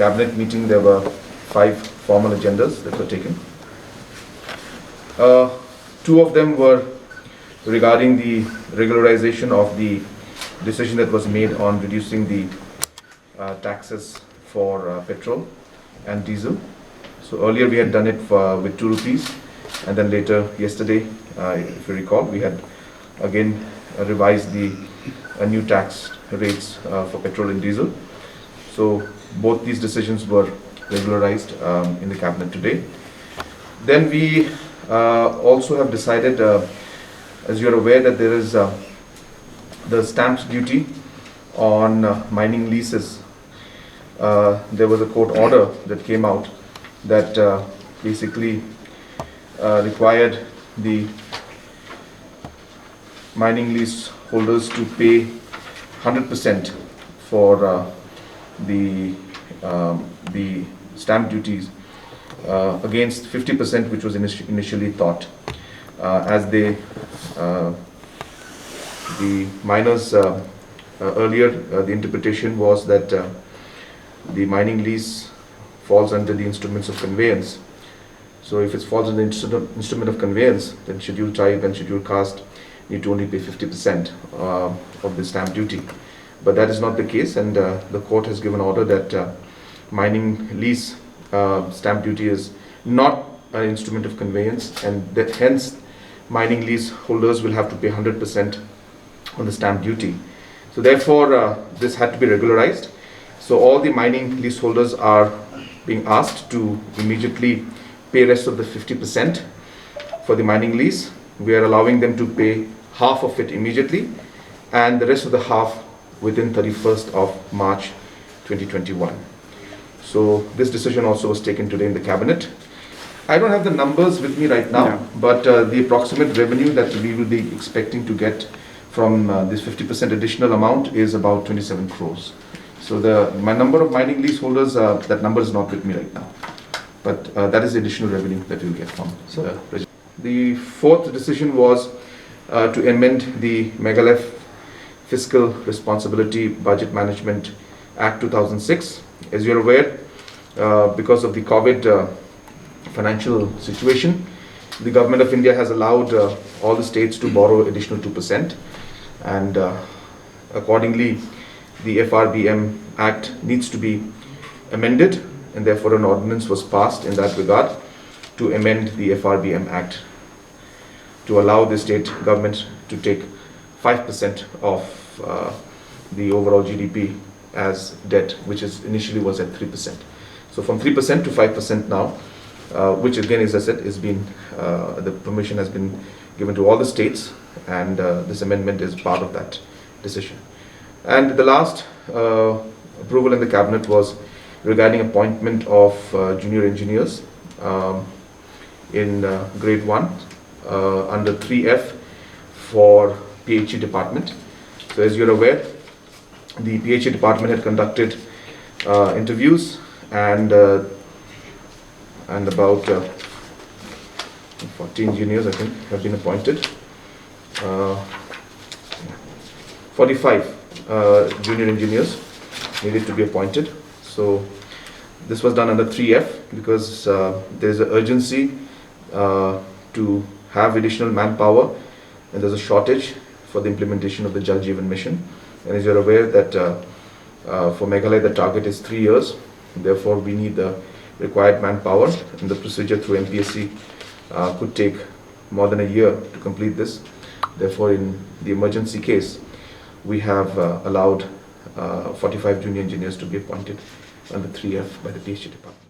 cabinet meeting, there were 5 formal agendas that were taken. 2 of them were regarding the regularization of the decision that was made on reducing the taxes for petrol and diesel. So earlier we had done it with 2 rupees, and then later yesterday, if you recall, we had again revised the new tax rates for petrol and diesel. So both these decisions were regularized in the cabinet today. Then we also have decided, as you're aware, that there is the stamp duty on mining leases. There was a court order that came out that basically required the mining lease holders to pay 100% for the stamp duties against 50%, which was initially thought, as the miners earlier the interpretation was that the mining lease falls under the instruments of conveyance. So if it falls under the instrument of conveyance, then scheduled tribe and scheduled caste need to only pay 50% of the stamp duty. But that is not the case, and the court has given order that mining lease stamp duty is not an instrument of conveyance, and that hence mining lease holders will have to pay 100% on the stamp duty. So therefore this had to be regularized. So all the mining lease holders are being asked to immediately pay rest of the 50% for the mining lease. We are allowing them to pay half of it immediately, and the rest of the half within 31st of March 2021. So this decision also was taken today in the cabinet. I don't have the numbers with me right now, but the approximate revenue that we will be expecting to get from this 50% additional amount is about 27 crores. So my number of mining lease holders, that number is not with me right now, but that is the additional revenue that we'll get from the 4th decision was to amend the Meghalaya Fiscal Responsibility Budget Management Act 2006. As you're aware, because of the COVID financial situation, the Government of India has allowed all the states to borrow additional 2%, and accordingly the FRBM Act needs to be amended, and therefore an ordinance was passed in that regard to amend the FRBM Act to allow the state government to take 5% of the overall GDP as debt, which initially was at 3%. So from 3% to 5% now, which again, as I said, is the permission has been given to all the states, and this amendment is part of that decision. And the last approval in the cabinet was regarding appointment of junior engineers in grade 1 under 3F for PHE department. So as you're aware, the PHE department had conducted interviews, and about 40 engineers, I think, have been appointed. 45 junior engineers needed to be appointed. So this was done under 3F because there's an urgency to have additional manpower, and there's a shortage for the implementation of the Jal Jeevan Mission. And as you're aware that for Meghalaya the target is 3 years, therefore we need the required manpower, and the procedure through MPSC could take more than a year to complete this. Therefore, in the emergency case, we have allowed 45 junior engineers to be appointed under 3F by the PHE department.